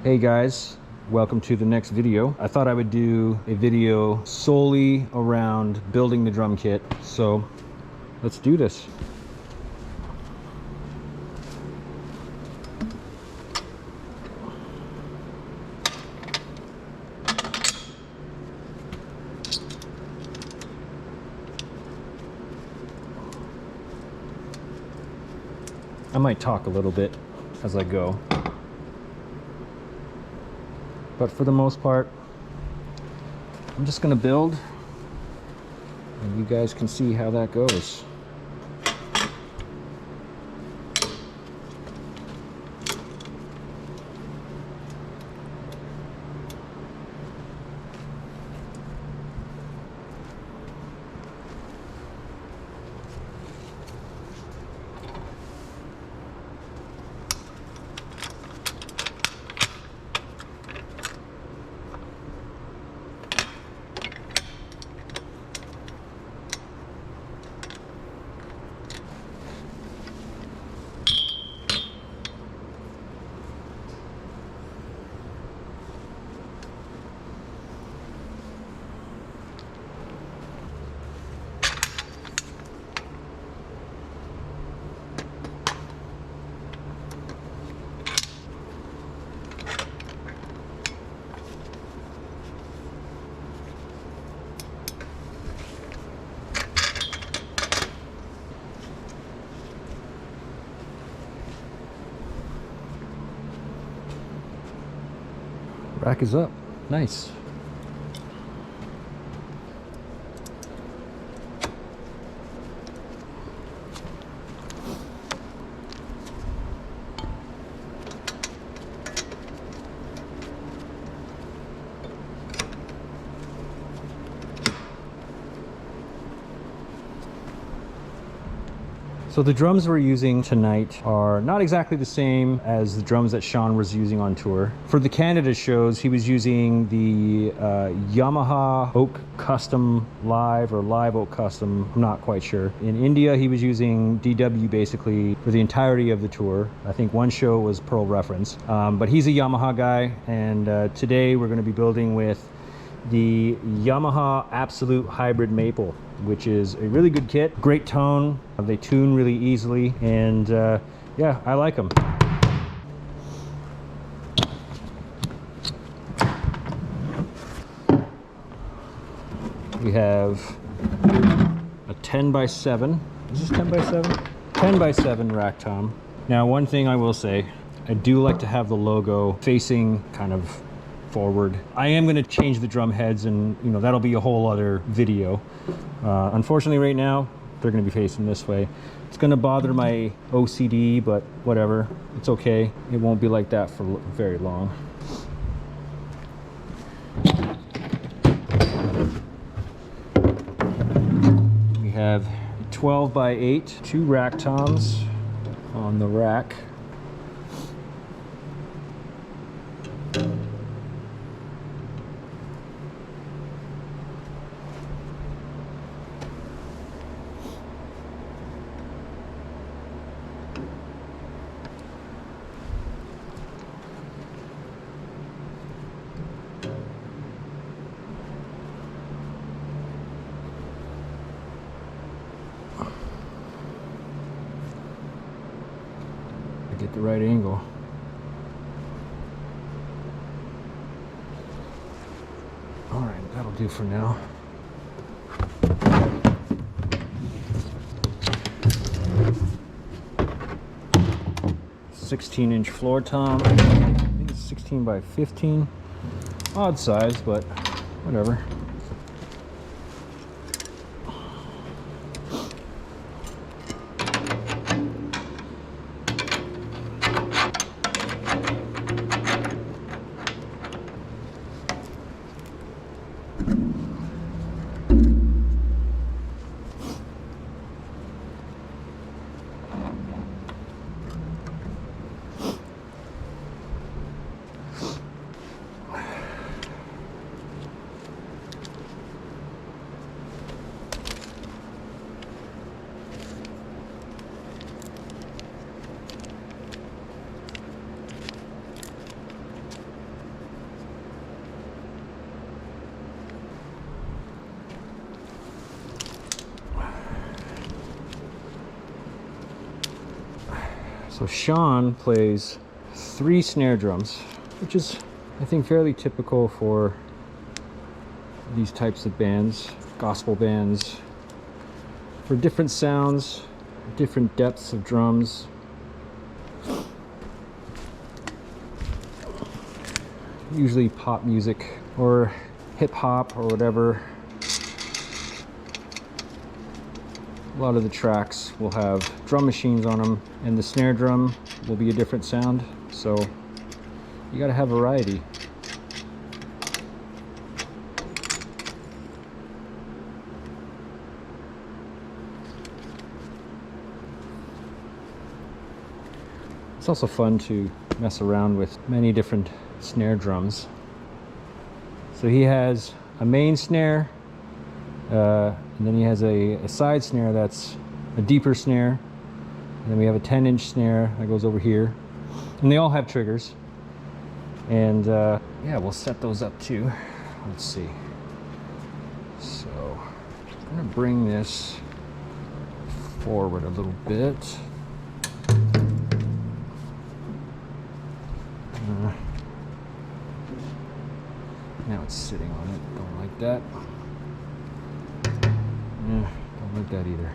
Hey guys, welcome to the next video. I thought I would do a video solely around building the drum kit, so let's do this. I might talk a little bit as I go, but for the most part, I'm just gonna build, and you guys can see how that goes. Rack is up. Nice. So the drums we're using tonight are not exactly the same as the drums that Sean was using on tour. For the Canada shows, he was using the Yamaha Oak Custom Live or Live Oak Custom, I'm not quite sure. In India, he was using DW basically for the entirety of the tour. I think one show was Pearl Reference, but he's a Yamaha guy, and today we're gonna be building with the Yamaha Absolute Hybrid Maple, which is a really good kit, great tone. They tune really easily, and yeah, I like them. We have a 10x7. Is this 10x7? 10x7 rack tom. Now, one thing I will say, I do like to have the logo facing kind of forward. I am going to change the drum heads, and you know, that'll be a whole other video. Unfortunately right now they're going to be facing this way. It's going to bother my OCD, but whatever, it's okay. It won't be like that for very long. We have 12x8, 2 rack toms on the rack. Get the right angle. All right, that'll do for now. "16" floor tom. I think it's 16x15. Odd size, but whatever. So Sean plays 3 snare drums, which is, I think, fairly typical for these types of bands, gospel bands, for different sounds, different depths of drums. Usually pop music or hip hop or whatever. A lot of the tracks will have drum machines on them, and the snare drum will be a different sound, so you gotta have variety. It's also fun to mess around with many different snare drums. So he has a main snare, and then he has a side snare that's a deeper snare, and then we have a 10-inch snare that goes over here, and they all have triggers. And yeah, we'll set those up too. Let's see. So I'm gonna bring this forward a little bit. Now it's sitting on it. Don't like that. Don't like that either.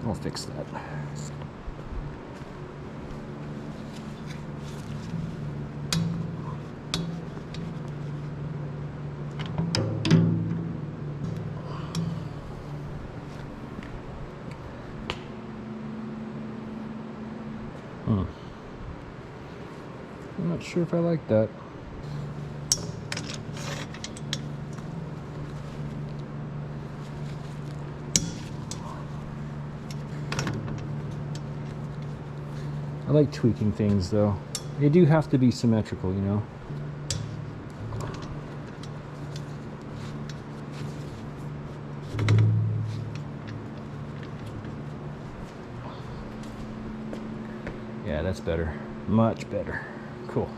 I'll fix that. I'm not sure if I like that. I like tweaking things though. They do have to be symmetrical, you know. Yeah, that's better. Much better. Cool.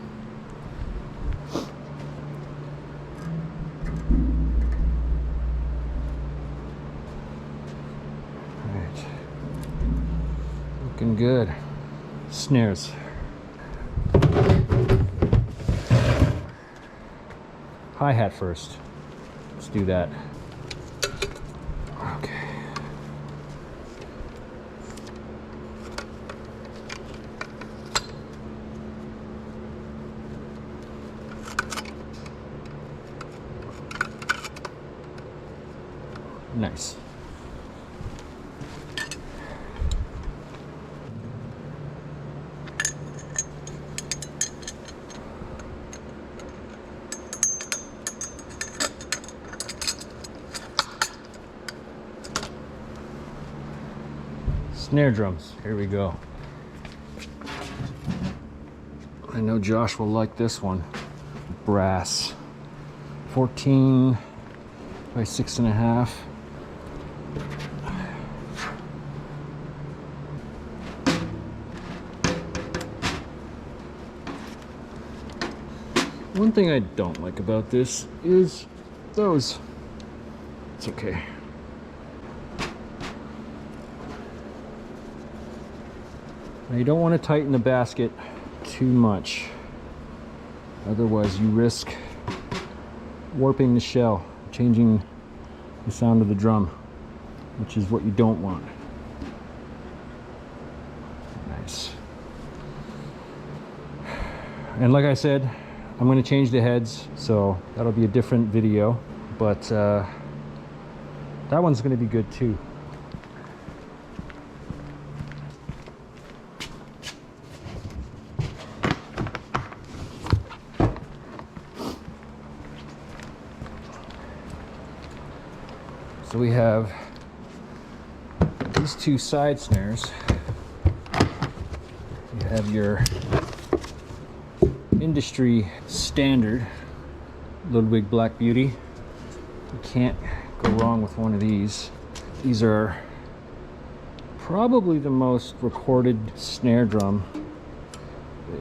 Alright. Looking good. Snares. Hi-hat first. Let's do that. Okay. Nice. Snare drums, here we go. I know Josh will like this one. Brass. 14 by 6.5. One thing I don't like about this is those. It's okay. Now you don't want to tighten the basket too much. Otherwise you risk warping the shell, changing the sound of the drum, which is what you don't want. Nice. And like I said, I'm going to change the heads, so that'll be a different video, but that one's going to be good too. So we have these 2 side snares. You have your industry standard Ludwig Black Beauty. You can't go wrong with one of these. These are probably the most recorded snare drum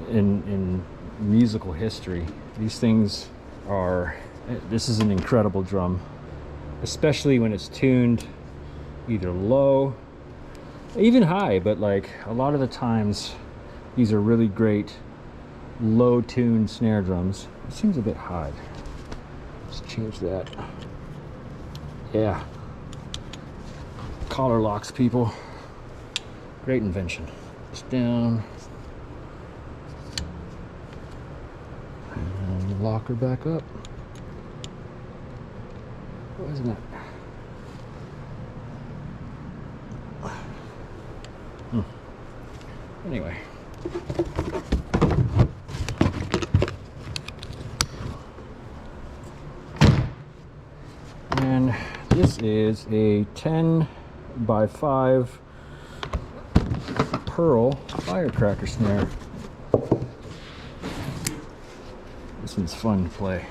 in musical history. These things are This is an incredible drum, especially when it's tuned either low, even high, but like a lot of the times these are really great low tuned snare drums. It seems a bit high. Let's change that. Yeah. Collar locks, people. Great invention. It's down. And lock her back up. Why isn't it? Anyway. And this is a 10 by 5 pearl firecracker snare. This one's fun to play.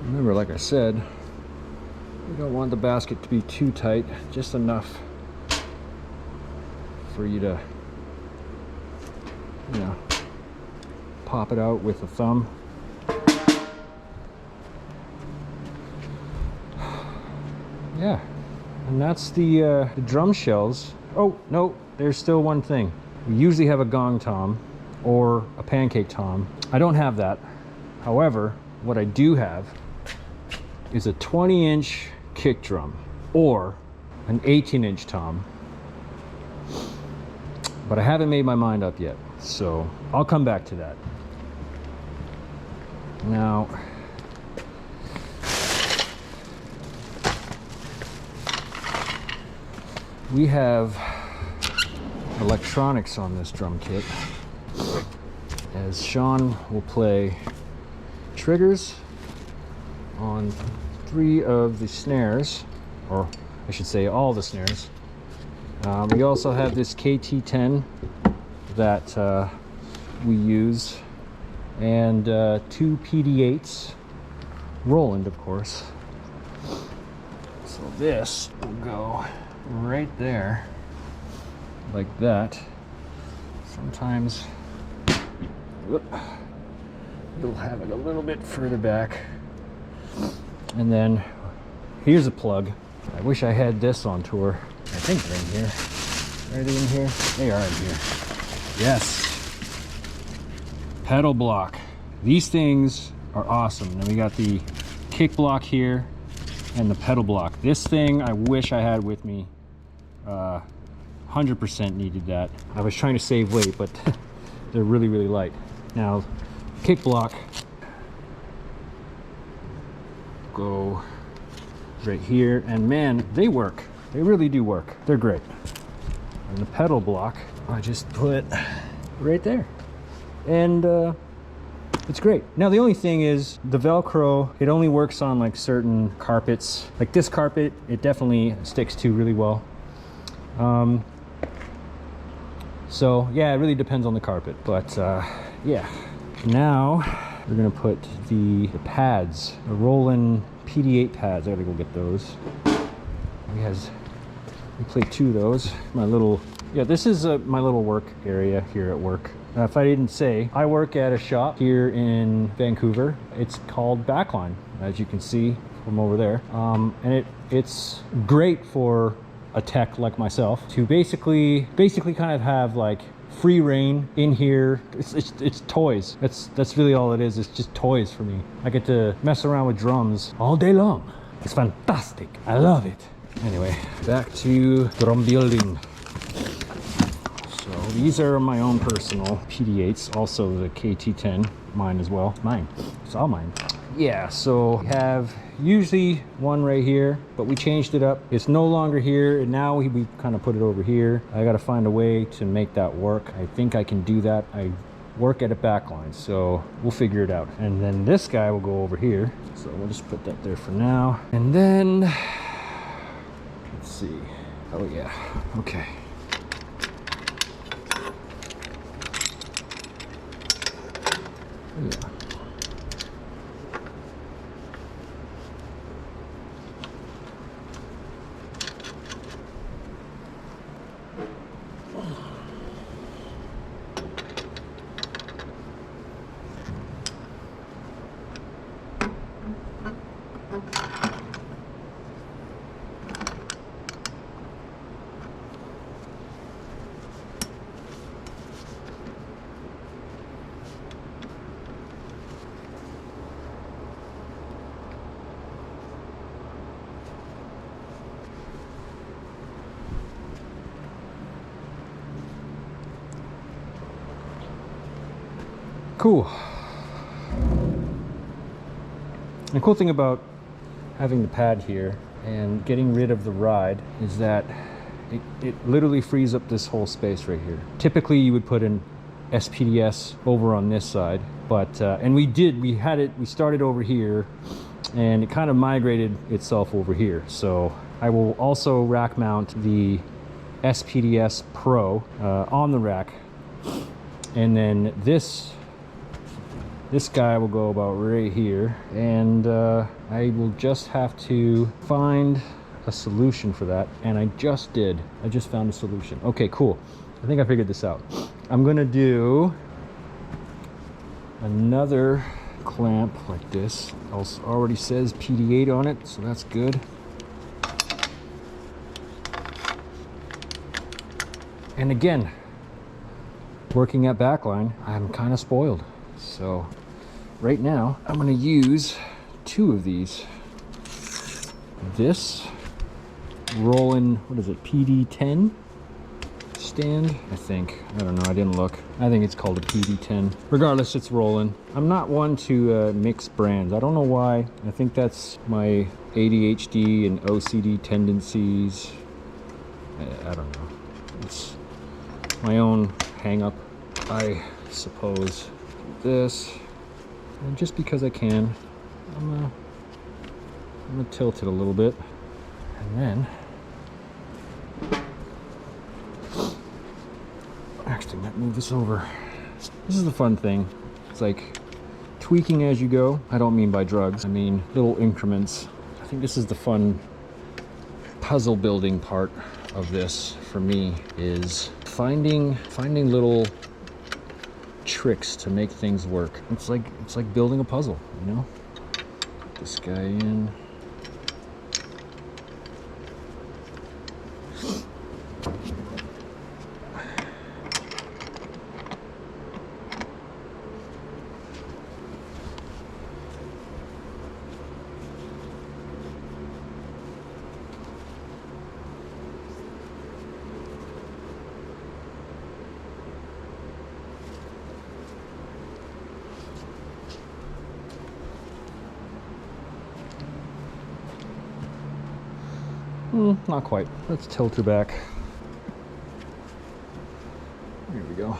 Remember, like I said, you don't want the basket to be too tight, just enough for you to, you know, pop it out with a thumb. Yeah, and that's the drum shells. Oh, no, there's still one thing. We usually have a gong tom or a pancake tom. I don't have that. However, what I do have is a 20-inch kick drum or an 18-inch tom. But I haven't made my mind up yet, so I'll come back to that. Now, we have electronics on this drum kit, as Sean will play triggers on 3 of the snares, or I should say all the snares. We also have this KT10 that we use, and 2 PD8s, Roland of course. So this will go right there, like that. Sometimes you'll have it a little bit further back. And then here's a plug. I wish I had this on tour. I think they're in here. Are they in here? They are in here. Yes. Pedal block. These things are awesome. And we got the kick block here and the pedal block. This thing I wish I had with me. 100% needed that. I was trying to save weight, but they're really, really light. Now, kick block, go right here, and man, they work. They really do work. They're great. And the pedal block, I just put right there. And it's great. Now the only thing is the Velcro, it only works on like certain carpets. Like this carpet, it definitely sticks to really well. So yeah, it really depends on the carpet, but yeah. Now we're gonna put the pads, the Roland PD8 pads. I gotta go get those. We play 2 of those. My little, yeah, this is my little work area here at work. If I didn't say, I work at a shop here in Vancouver. It's called Backline, as you can see from over there. And it's great for a tech like myself to basically kind of have like free reign in here. It's toys. That's really all it is. It's just toys for me. I get to mess around with drums all day long. It's fantastic. I love it. Anyway, back to drum building. So these are my own personal PD8s, also the KT10, mine as well. Mine. It's all mine. Yeah, so we have usually one right here, but we changed it up. It's no longer here, and now we kind of put it over here. I got to find a way to make that work. I think I can do that. I work at a backline, so we'll figure it out. And then this guy will go over here. So we'll just put that there for now. And then, let's see. Oh yeah, okay. Yeah. Cool. The cool thing about having the pad here and getting rid of the ride is that it literally frees up this whole space right here. Typically you would put an SPDS over on this side, but and we started over here and it kind of migrated itself over here. So I will also rack mount the SPDS Pro on the rack, and then this guy will go about right here, and I will just have to find a solution for that, and I just found a solution. Okay, cool. I think I figured this out. I'm gonna do another clamp like this. Also already says PD8 on it, so that's good. And again, working at Backline, I'm kind of spoiled. So right now, I'm gonna use 2 of these. This Rollin, what is it, PD10 stand, I think. I don't know, I didn't look. I think it's called a PD10. Regardless, it's Rollin. I'm not one to mix brands. I don't know why. I think that's my ADHD and OCD tendencies. I don't know. It's my own hang up, I suppose. This, and just because I can, I'm gonna tilt it a little bit, and then actually might move this over. This is the fun thing. It's like tweaking as you go. I don't mean by drugs, I mean little increments. I think this is the fun puzzle building part of this for me, is finding little tricks to make things work. It's like building a puzzle, you know? Put this guy in. Not quite. Let's tilt her back. Here we go.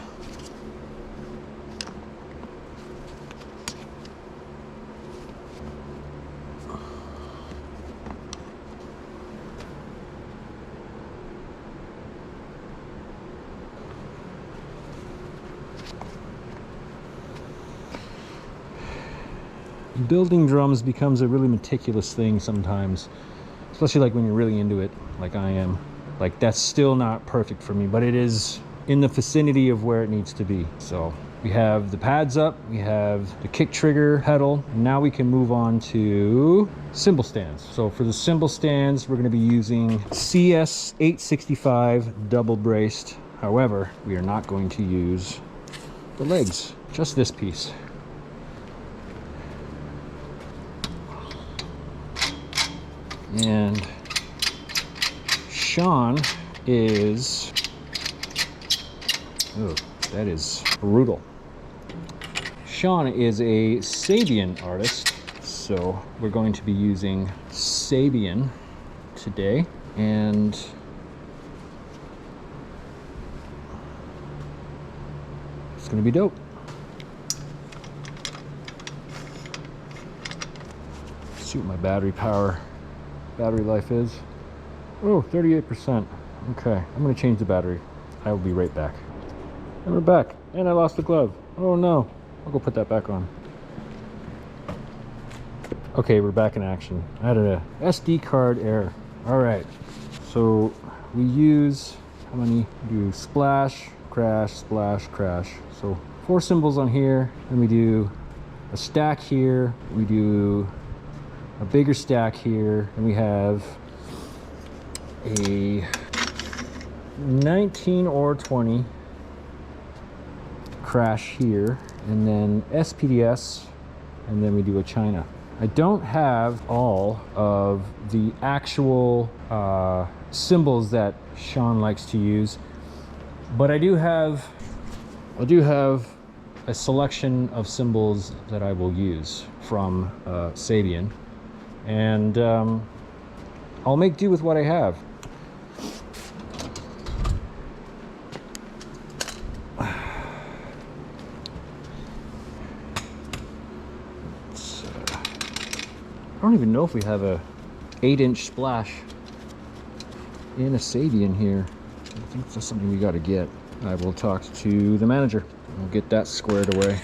Building drums becomes a really meticulous thing sometimes. Especially like when you're really into it, like I am. Like, that's still not perfect for me, but it is in the vicinity of where it needs to be. So we have the pads up, we have the kick trigger pedal, and now we can move on to cymbal stands. So for the cymbal stands, we're gonna be using CS865 double braced. However, we are not going to use the legs, just this piece. And Sean is, oh, that is brutal. Sean is a Sabian artist, so we're going to be using Sabian today, and it's gonna be dope. See what my battery life is. Oh, 38%. Okay, I'm gonna change the battery. I will be right back. And we're back, and I lost the glove. Oh no, I'll go put that back on. Okay, we're back in action. I had a SD card error. All right, so we use, how many? We do splash, crash, splash, crash. So 4 cymbals on here, then we do a stack here, we do a bigger stack here, and we have a 19 or 20 crash here, and then SPDS, and then we do a China. I don't have all of the actual cymbals that Sean likes to use, but I do have a selection of cymbals that I will use from Sabian, and I'll make do with what I have. I don't even know if we have a 8-inch splash in a Sabian here. I think that's something we got to get. I will talk to the manager. We'll get that squared away.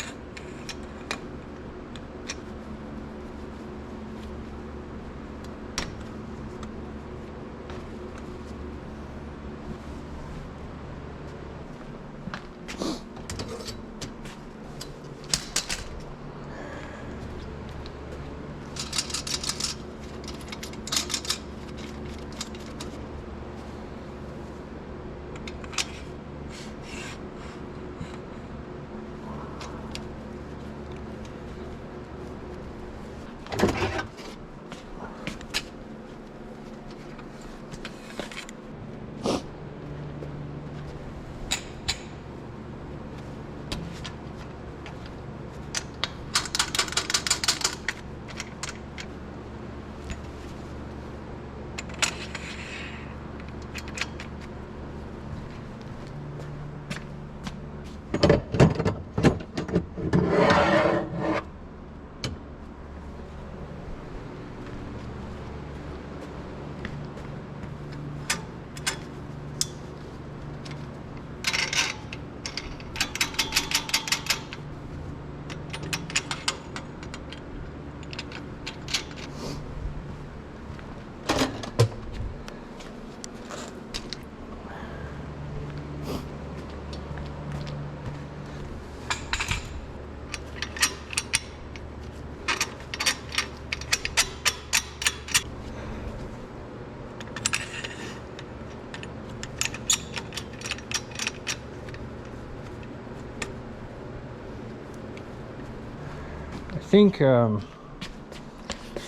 I think one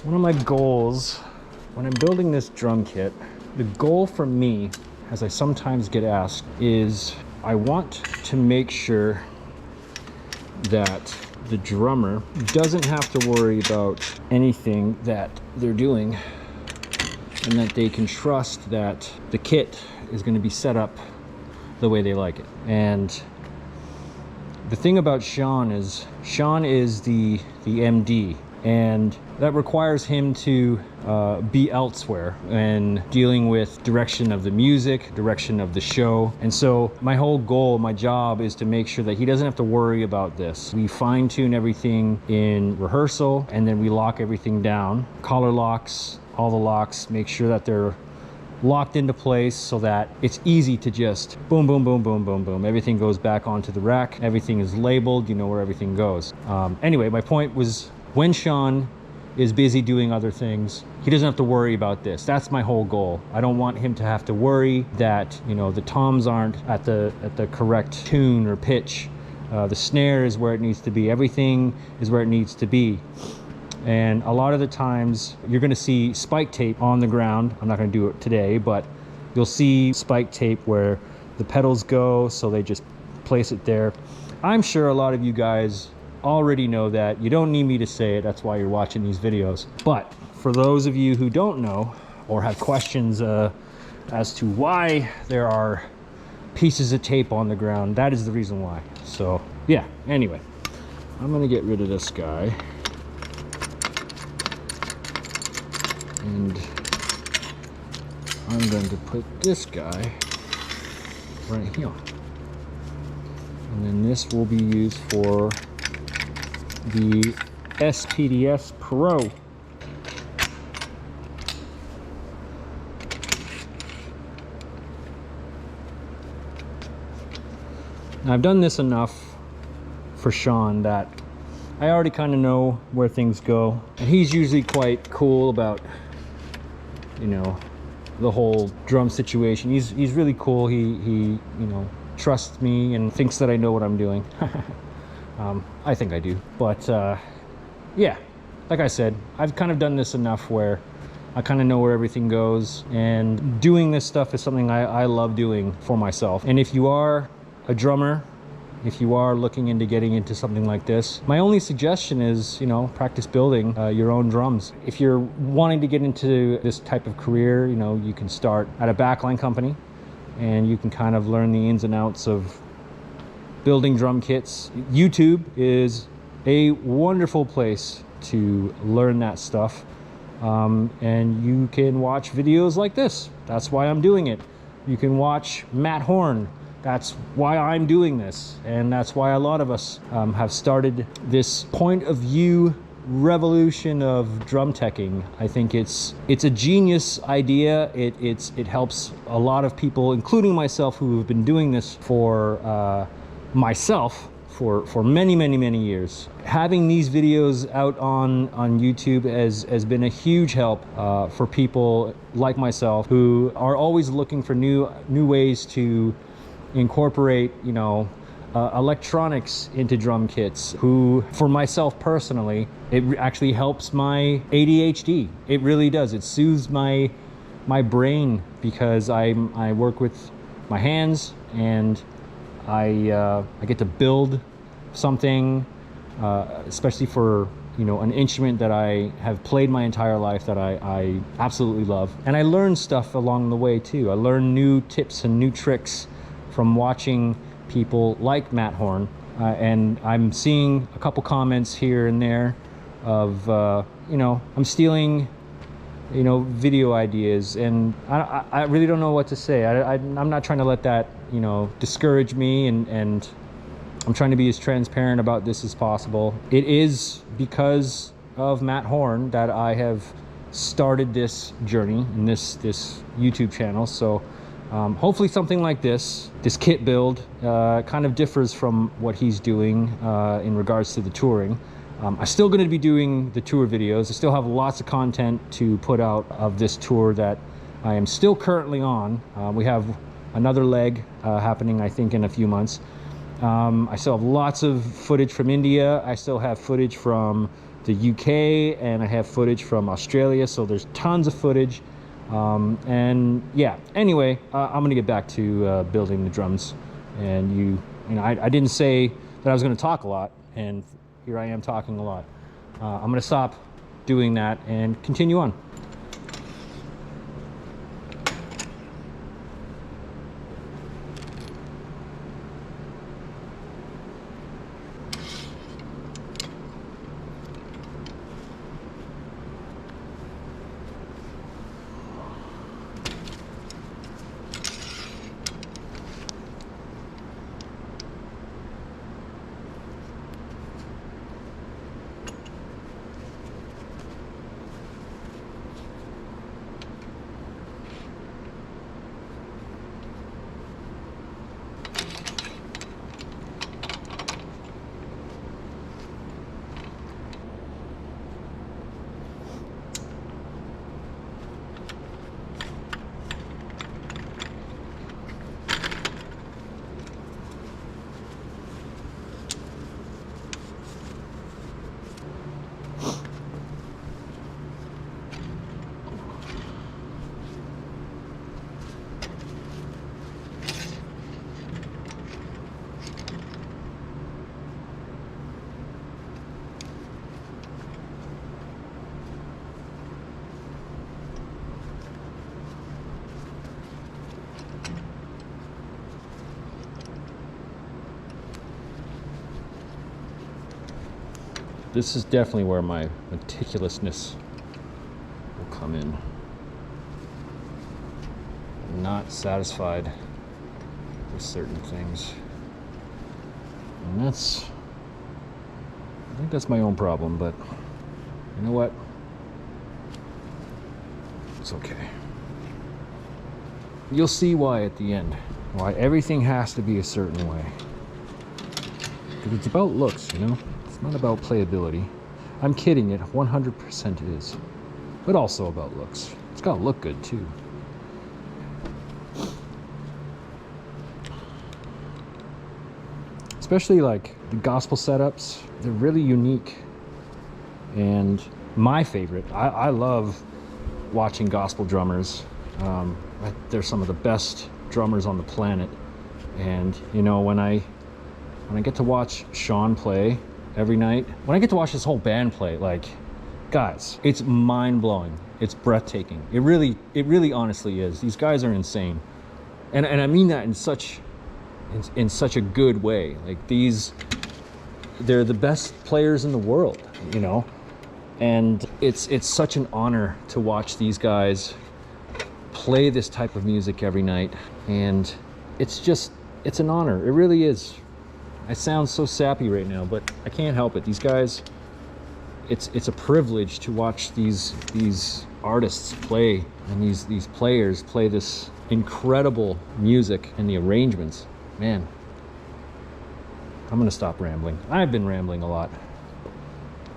of my goals when I'm building this drum kit, the goal for me, as I sometimes get asked, is I want to make sure that the drummer doesn't have to worry about anything that they're doing, and that they can trust that the kit is going to be set up the way they like it. And the thing about Sean is the MD, and that requires him to be elsewhere and dealing with direction of the music, direction of the show. And so my whole goal, my job, is to make sure that he doesn't have to worry about this. We fine tune everything in rehearsal, and then we lock everything down. Collar locks, all the locks, make sure that they're locked into place so that it's easy to just boom, boom, boom, boom, boom, boom. Everything goes back onto the rack. Everything is labeled. You know where everything goes. Anyway, my point was, when Sean is busy doing other things, he doesn't have to worry about this. That's my whole goal. I don't want him to have to worry that, you know, the toms aren't at the correct tune or pitch. The snare is where it needs to be. Everything is where it needs to be. And a lot of the times you're going to see spike tape on the ground. I'm not going to do it today, but you'll see spike tape where the pedals go, so they just place it there. I'm sure a lot of you guys already know that. You don't need me to say it. That's why you're watching these videos. But for those of you who don't know or have questions as to why there are pieces of tape on the ground, that is the reason why. So yeah, anyway, I'm going to get rid of this guy. And I'm going to put this guy right here. And then this will be used for the SPDS Pro. Now, I've done this enough for Sean that I already kind of know where things go. And he's usually quite cool about, you know, the whole drum situation. He's really cool. He you know, trusts me and thinks that I know what I'm doing. I think I do. But yeah, like I said, I've kind of done this enough where I kind of know where everything goes, and doing this stuff is something I love doing for myself. And if you are a drummer if you are looking into getting into something like this. My only suggestion is, you know, practice building your own drums. If you're wanting to get into this type of career, you know, you can start at a backline company and you can kind of learn the ins and outs of building drum kits. YouTube is a wonderful place to learn that stuff. And you can watch videos like this. That's why I'm doing it. You can watch Matt Horn. That's why I'm doing this. And that's why a lot of us have started this point of view revolution of drum teching. I think it's a genius idea. It helps a lot of people, including myself, who have been doing this for for many years. Having these videos out on YouTube has been a huge help for people like myself who are always looking for new ways to incorporate, you know, electronics into drum kits. Who, for myself personally, it actually helps my ADHD. It really does. It soothes my brain because I work with my hands, and I get to build something, especially for, you know, an instrument that I have played my entire life, that I absolutely love. And I learn stuff along the way too. I learn new tips and new tricks from watching people like Matt Horn, and I'm seeing a couple comments here and there of you know, I'm stealing, you know, video ideas, and I really don't know what to say. I'm not trying to let that, you know, discourage me, and I'm trying to be as transparent about this as possible. It is because of Matt Horn that I have started this journey in this YouTube channel. So hopefully something like this kit build kind of differs from what he's doing in regards to the touring. I'm still going to be doing the tour videos. I still have lots of content to put out of this tour that I am still currently on. We have another leg happening, I think, in a few months. I still have lots of footage from India. I still have footage from the UK, and I have footage from Australia. So there's tons of footage. And yeah, anyway, I'm gonna get back to building the drums. And you know, I didn't say that I was gonna talk a lot, and here I am talking a lot. I'm gonna stop doing that and continue on. This is definitely where my meticulousness will come in. I'm not satisfied with certain things. And I think that's my own problem, but you know what? It's okay. You'll see why at the end. Why everything has to be a certain way. Because it's about looks, you know? It's not about playability. I'm kidding, it 100% is. But also about looks. It's gotta look good too. Especially like the gospel setups, they're really unique. And my favorite, I love watching gospel drummers. They're some of the best drummers on the planet. And you know, when I when I get to watch Sean play every night, when I get to watch this whole band play, like, guys, it's mind-blowing. It's breathtaking. It really honestly is. These guys are insane. And I mean that in such a good way. Like, they're the best players in the world, you know? And it's such an honor to watch these guys play this type of music every night. And it's an honor. It really is. I sound so sappy right now, but I can't help it. These guys, it's a privilege to watch these artists play, and these players play this incredible music and the arrangements. Man, I'm gonna stop rambling. I've been rambling a lot.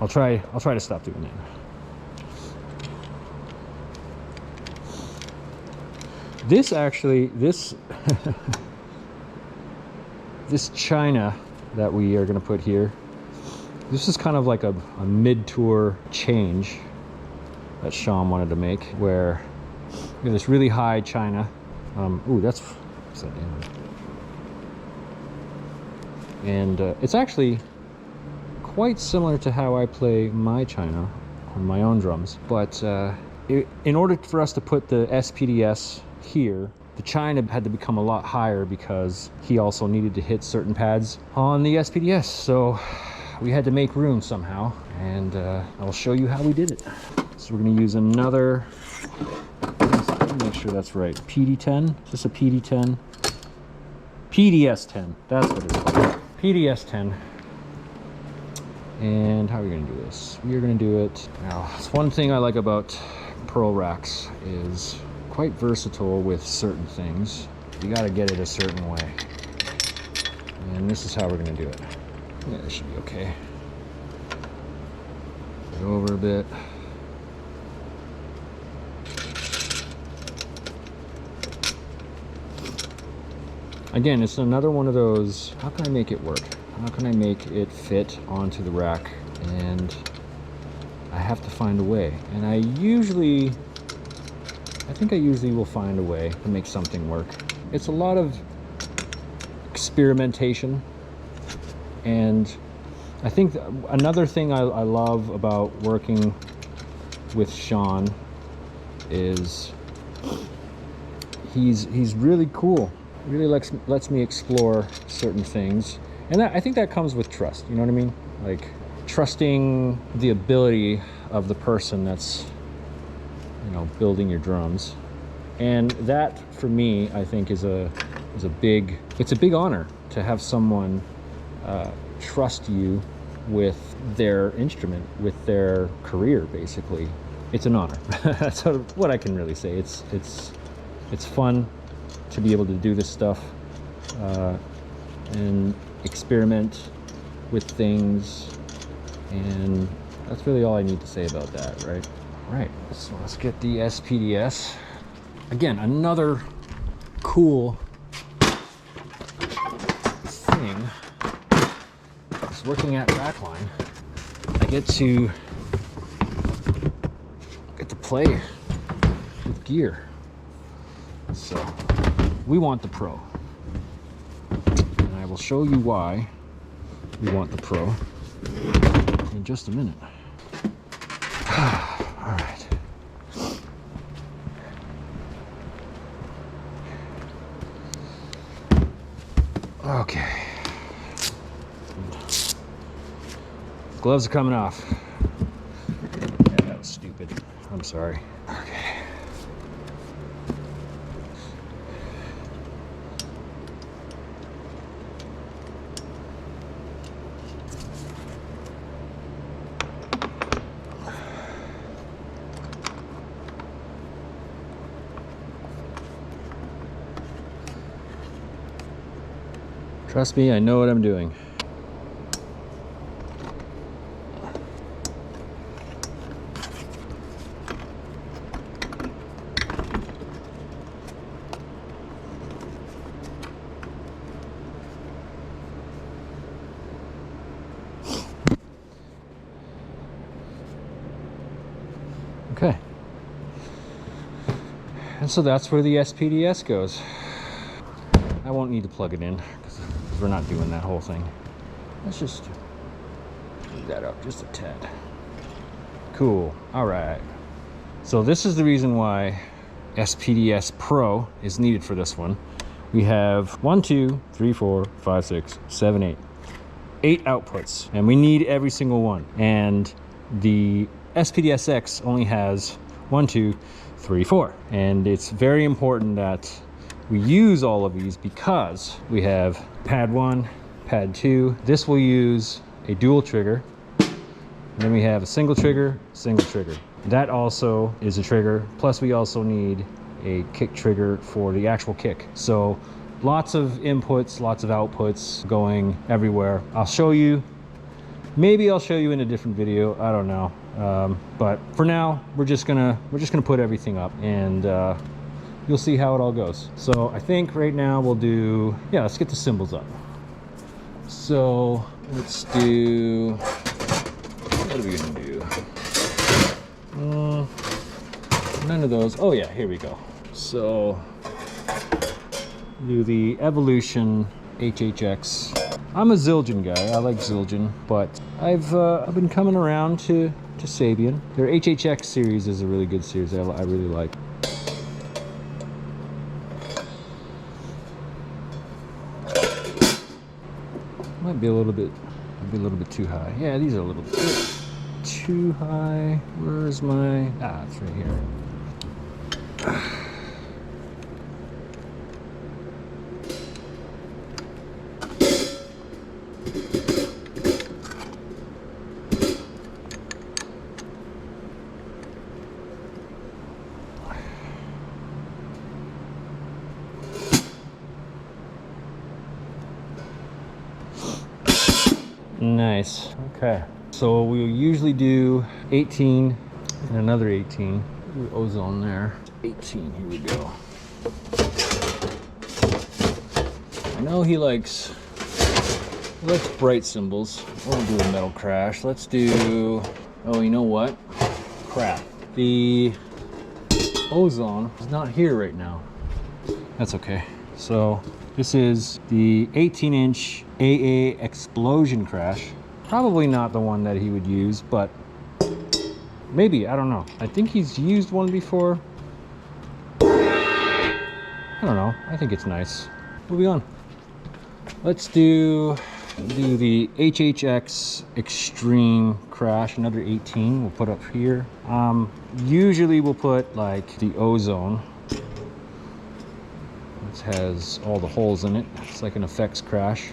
I'll try to stop doing that. This this china that we are going to put here, this is kind of like a mid-tour change that Sean wanted to make, where we have this really high china. Ooh, what's that down? And it's actually quite similar to how I play my china on my own drums, but in order for us to put the SPDS here, the china had to become a lot higher because he also needed to hit certain pads on the SPDS. So we had to make room somehow, and I'll show you how we did it. So we're going to use another, let me make sure that's right, PD10. Is this a PD10? PDS10, that's what it's called. PDS10. And how are we going to do this? We are going to do it, now, it's one thing I like about Pearl racks is quite versatile with certain things. You got to get it a certain way. And this is how we're going to do it. Yeah, this should be okay. Go over a bit. Again, it's another one of those, how can I make it work? How can I make it fit onto the rack? And I have to find a way. And I think I usually will find a way to make something work. It's a lot of experimentation. And I think another thing I love about working with Sean is he's really cool. Really lets me explore certain things. And I think that comes with trust, you know what I mean? Like, trusting the ability of the person that's, you know, building your drums. And that, for me, I think is a big honor to have someone trust you with their instrument, with their career, basically. It's an honor. That's what I can really say. It's fun to be able to do this stuff and experiment with things, and that's really all I need to say about that, right? Right, so let's get the SPDS. Again, another cool thing is working at Rackline. I get to play with gear. So we want the Pro, and I will show you why we want the Pro in just a minute. All right. Okay. Gloves are coming off. Yeah, that was stupid. I'm sorry. Okay. Trust me, I know what I'm doing. Okay. And so that's where the SPDS goes. I won't need to plug it in because we're not doing that whole thing. Let's just move that up just a tad. Cool. All right. So this is the reason why SPDS Pro is needed for this one. We have 1, 2, 3, 4, 5, 6, 7, 8. 8 outputs, and we need every single one. And the SPDSX only has 1, 2, 3, 4. And it's very important that we use all of these because we have pad 1, pad 2. This will use a dual trigger. And then we have a single trigger, single trigger. That also is a trigger. Plus we also need a kick trigger for the actual kick. So lots of inputs, lots of outputs going everywhere. I'll show you. Maybe I'll show you in a different video. I don't know. But for now, we're just gonna put everything up, and you'll see how it all goes. So I think right now we'll do, yeah, let's get the cymbals up. So let's do, what are we gonna do? None of those. Oh yeah, here we go. So do the Evolution HHX. I'm a Zildjian guy. I like Zildjian, but I've been coming around to Sabian. Their HHX series is a really good series. I really like. Might be a little bit too high. Yeah, these are a little bit too high. Where's my? Ah, it's right here. Nice. Okay. So we'll usually do 18 and another 18. Ozone there. 18. Here we go. I know he likes bright cymbals. We'll do a metal crash. Let's do. Oh, you know what? Crap. The Ozone is not here right now. That's okay. So this is the 18-inch AA Explosion Crash. Probably not the one that he would use, but maybe, I don't know. I think he's used one before. I don't know. I think it's nice. Moving on. Let's do the HHX Extreme Crash, another 18. We'll put up here. Usually we'll put like the Ozone. It has all the holes in it. It's like an effects crash.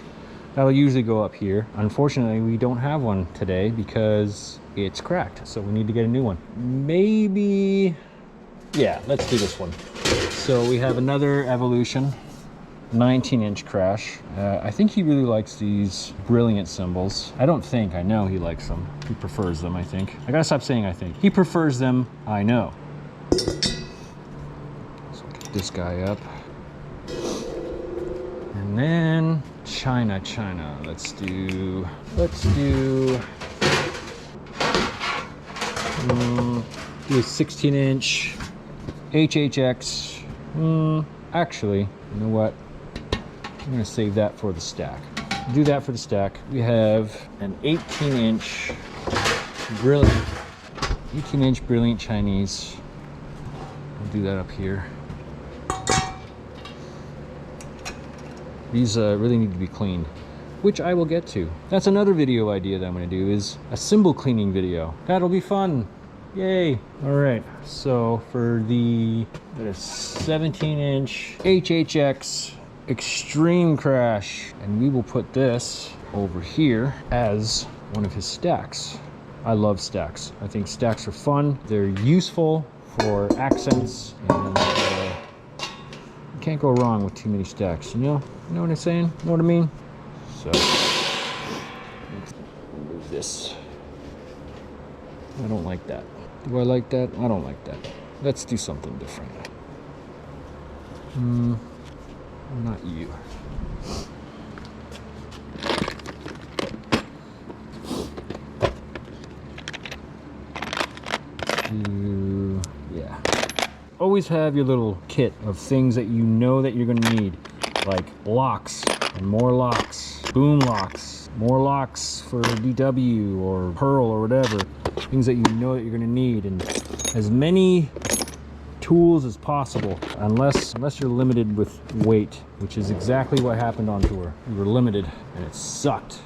That'll usually go up here. Unfortunately, we don't have one today because it's cracked. So we need to get a new one. Maybe, yeah, let's do this one. So we have another Evolution 19-inch crash. I think he really likes these Brilliant cymbals. I know he likes them. He prefers them, I think. I gotta stop saying I think. He prefers them, I know. So get this guy up. And then China. Let's do a 16-inch HHX. Actually, you know what? I'm gonna save that for the stack. Do that for the stack. We have an 18-inch Brilliant Chinese. I'll do that up here. These really need to be cleaned, which I will get to. That's another video idea that I'm gonna do, is a cymbal cleaning video. That'll be fun. Yay. All right, so for the 17-inch HHX Extreme Crash, and we will put this over here as one of his stacks. I love stacks. I think stacks are fun. They're useful for accents, and can't go wrong with too many stacks, you know? You know what I'm saying? You know what I mean? So, let's remove this. I don't like that. Do I like that? I don't like that. Let's do something different. Not you. Yeah. Always have your little kit of things that you know that you're gonna need, like locks, And more locks, boom locks, more locks for DW or Pearl or whatever. Things that you know that you're gonna need, and as many tools as possible, unless you're limited with weight, which is exactly what happened on tour. We were limited and it sucked.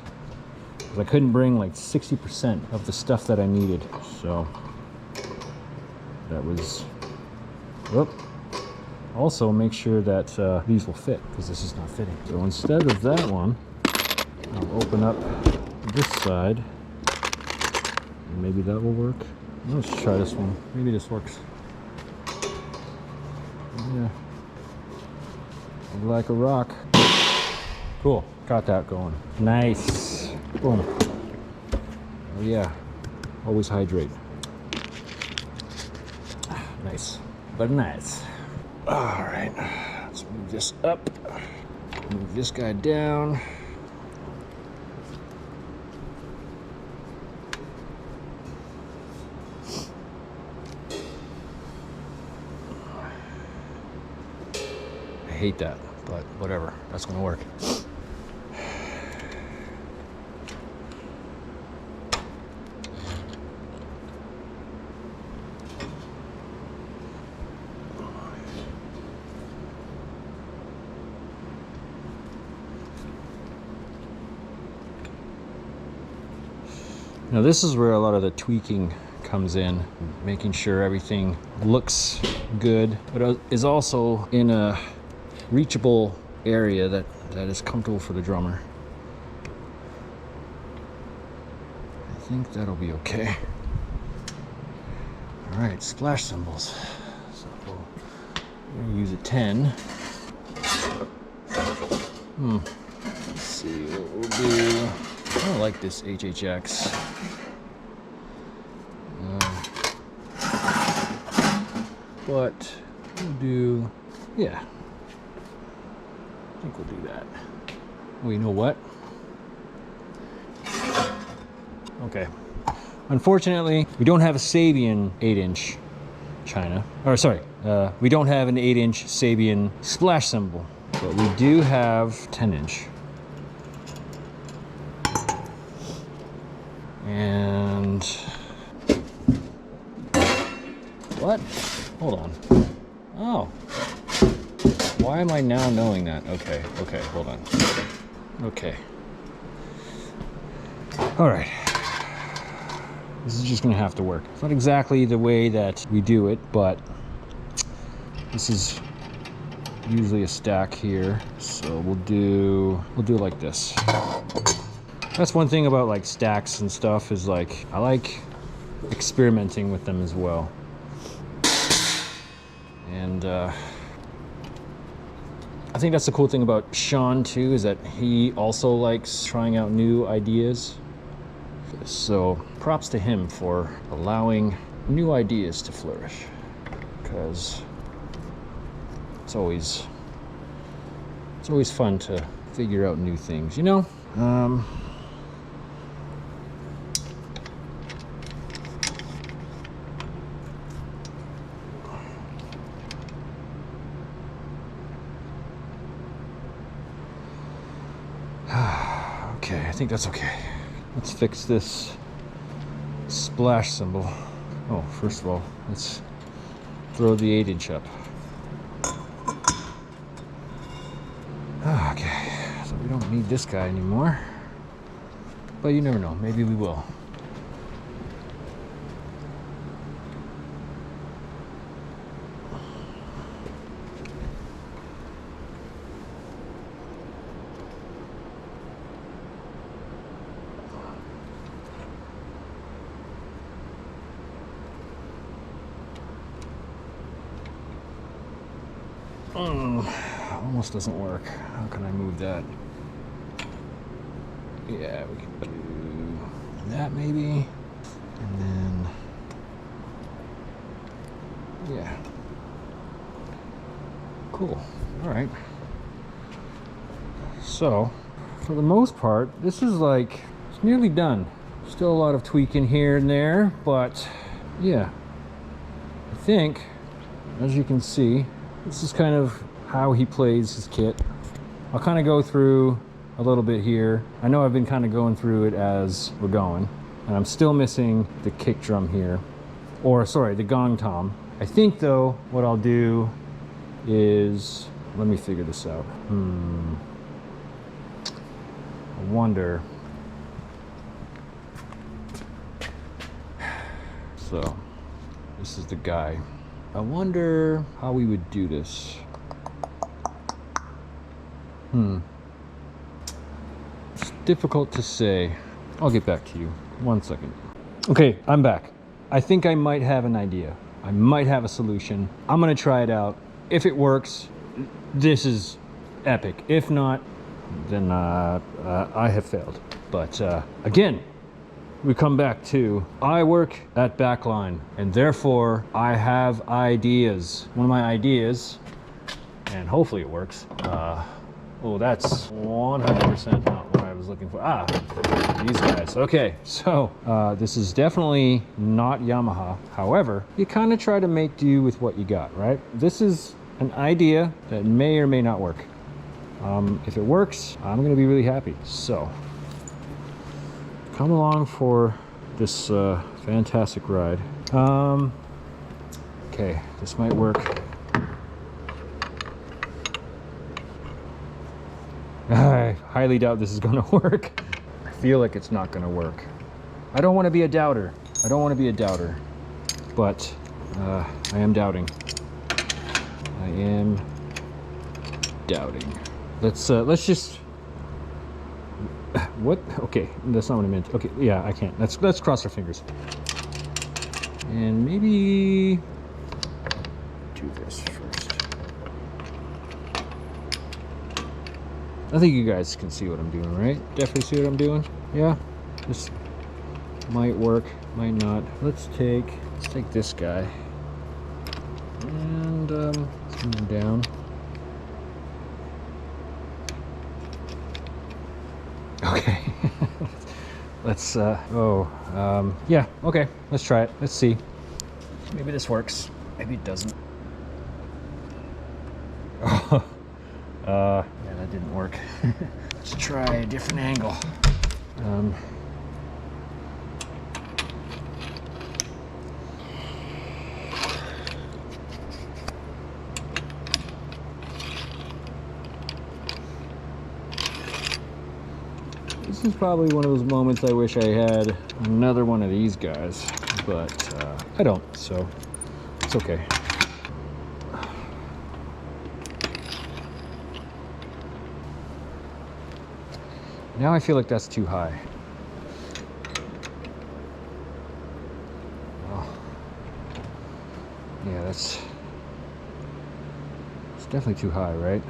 I couldn't bring like 60% of the stuff that I needed. So that was, whoop. Also make sure that these will fit, because this is not fitting. So instead of that one, I'll open up this side. And maybe that will work. Let's try this one. Maybe this works. Yeah. Like a rock. Cool. Got that going. Nice. Boom. Oh yeah. Always hydrate. Nice. But nice. Alright. Let's move this up. Move this guy down. I hate that, but whatever. That's gonna work. Now this is where a lot of the tweaking comes in, making sure everything looks good, but is also in a reachable area that is comfortable for the drummer. I think that'll be okay. All right, splash cymbals. So we're gonna use a 10. Let's see what we'll do. I don't like this HHX. But we'll do, yeah. I think we'll do that. Well, you know what? Okay. Unfortunately, we don't have a Sabian 8-inch China. Or sorry, we don't have an 8-inch Sabian splash cymbal, but we do have 10-inch. And what? Hold on. Oh. Why am I now knowing that? Okay, hold on. Okay. All right. This is just gonna have to work. It's not exactly the way that we do it, but this is usually a stack here. So we'll do like this. That's one thing about like stacks and stuff, is like, I like experimenting with them as well. And I think that's the cool thing about Sean too, is that he also likes trying out new ideas. So props to him for allowing new ideas to flourish, because it's always fun to figure out new things, you know? Okay, I think that's okay. Let's fix this splash cymbal. Oh, first of all, let's throw the 8-inch up. Okay, so we don't need this guy anymore. But you never know, maybe we will. Almost doesn't work. How can I move that? Yeah, we can do that maybe. And then, yeah. Cool. All right. So, for the most part, this is like, it's nearly done. Still a lot of tweaking here and there, but yeah. I think, as you can see, this is kind of how he plays his kit I'll kind of go through a little bit here. I know I've been kind of going through it as we're going, and I'm still missing the kick drum here, or sorry, the gong tom. I think though, what I'll do is, let me figure this out. I wonder. So, this is the guy. I wonder how we would do this. It's difficult to say. I'll get back to you. 1 second. Okay, I'm back. I think I might have an idea. I might have a solution. I'm gonna try it out. If it works, this is epic. If not, then I have failed. But again, we come back to, I work at Backline, and therefore I have ideas. One of my ideas, and hopefully it works. Oh, that's 100% not what I was looking for. Ah, these guys. Okay, so this is definitely not Yamaha. However, you kind of try to make do with what you got, right? This is an idea that may or may not work. If it works, I'm gonna be really happy. So, come along for this fantastic ride. Okay, this might work. I highly doubt this is gonna work. I feel like it's not gonna work. I don't want to be a doubter. I don't want to be a doubter, but I am doubting. I am doubting. Let's just. What? Okay, that's not what I meant. Okay, yeah, I can't. Let's cross our fingers. And maybe do this first. I think you guys can see what I'm doing, right? Definitely see what I'm doing. Yeah, this might work, might not. Let's take this guy and let's move him down. Okay. Let's yeah, okay, let's try it. Let's see. Maybe this works. Maybe it doesn't. Yeah, that didn't work. Let's try a different angle. This is probably one of those moments I wish I had another one of these guys, but I don't, so it's okay. Now I feel like that's too high. Oh. Yeah, it's definitely too high, right?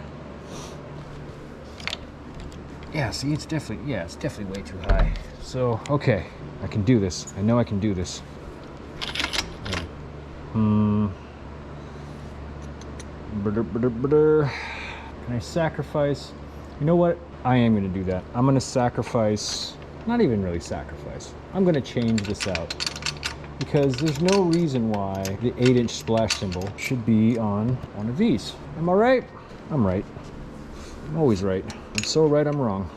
Yeah, see, it's definitely way too high. So, okay, I can do this. I know I can do this. Can I sacrifice? You know what? I am going to do that. I'm going to sacrifice, not even really sacrifice. I'm going to change this out because there's no reason why the 8-inch splash cymbal should be on one of these. Am I right? I'm right. I'm always right. I'm so right, I'm wrong.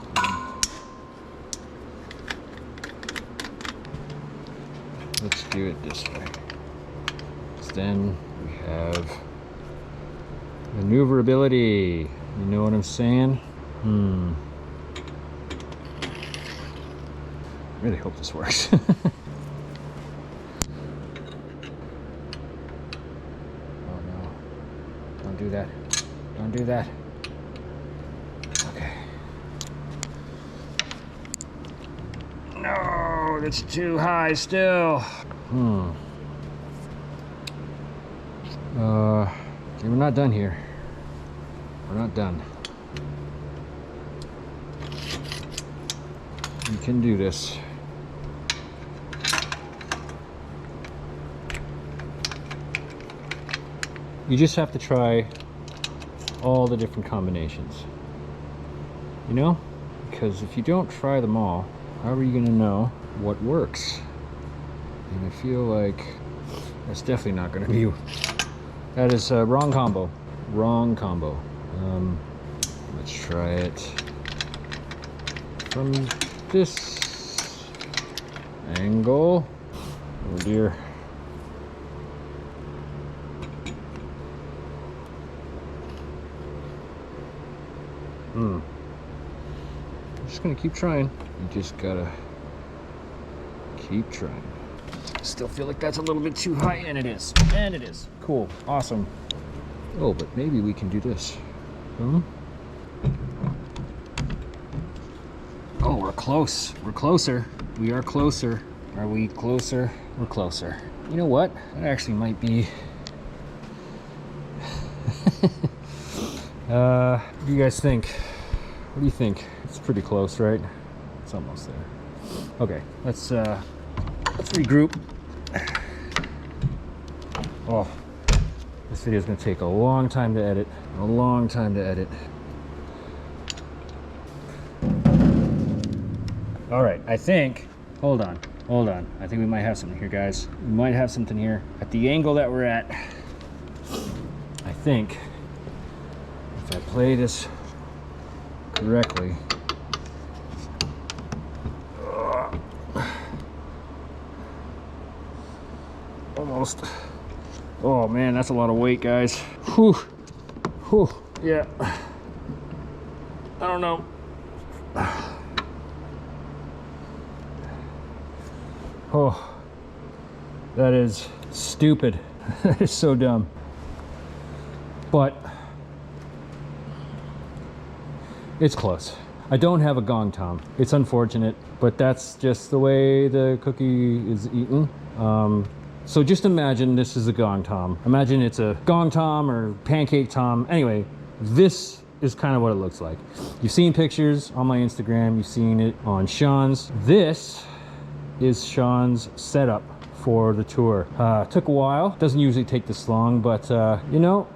Let's do it this way. Then we have maneuverability. You know what I'm saying? Really hope this works. Oh no. Don't do that. Don't do that. Okay. No, that's too high still. Okay, we're not done here. We're not done. You can do this. You just have to try all the different combinations. You know? Because if you don't try them all, how are you going to know what works? And I feel like that's definitely not going to be. That is wrong combo. Wrong combo. Let's try it from this angle. Oh dear. I'm just gonna keep trying. You just gotta keep trying. Still feel like that's a little bit too high, and it is. And it is. Cool. Awesome. Oh, but maybe we can do this. Oh, we're close. We're closer. We are closer. Are we closer? We're closer. You know what? That actually might be... what do you guys think? What do you think? It's pretty close, right? It's almost there. Okay, let's regroup. Oh, this video is going to take a long time to edit. A long time to edit. All right, I think, hold on. I think we might have something here, guys. We might have something here. At the angle that we're at, I think if I play this correctly, almost. Oh man, that's a lot of weight, guys. Whew. Whew. Yeah. I don't know. Oh, that is stupid. That is so dumb. But it's close. I don't have a gong tom. It's unfortunate, but that's just the way the cookie is eaten. So just imagine this is a gong tom. Imagine it's a gong tom or pancake tom. Anyway, this is kind of what it looks like. You've seen pictures on my Instagram. You've seen it on Sean's. This is Sean's setup for the tour. Took a while. Doesn't usually take this long, but you know,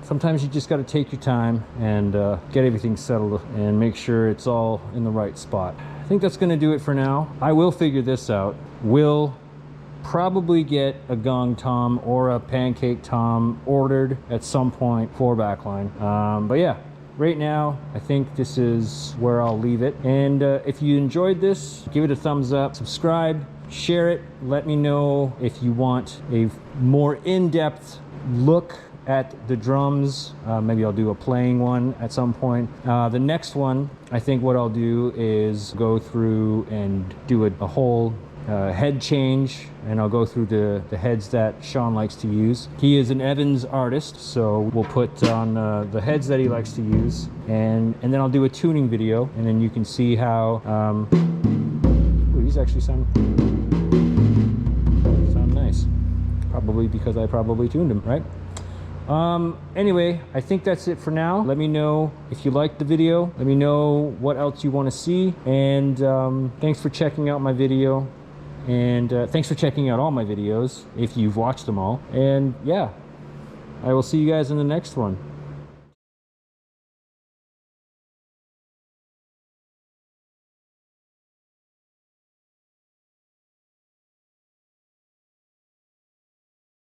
sometimes you just got to take your time and get everything settled and make sure it's all in the right spot. I think that's going to do it for now. I will figure this out. We'll probably get a gong tom or a pancake tom ordered at some point for backline. But yeah, right now I think this is where I'll leave it. And if you enjoyed this, give it a thumbs up, subscribe, share it. Let me know if you want a more in-depth look at the drums. Maybe I'll do a playing one at some point. The next one, I think what I'll do is go through and do a whole head change, and I'll go through the heads that Sean likes to use. He is an Evans artist, so we'll put on the heads that he likes to use, and then I'll do a tuning video, and then you can see how ooh, these actually sound nice. Probably because I probably tuned them, right? Anyway, I think that's it for now. Let me know if you liked the video. Let me know what else you want to see, and thanks for checking out my video. And thanks for checking out all my videos if you've watched them all. And yeah, I will see you guys in the next one.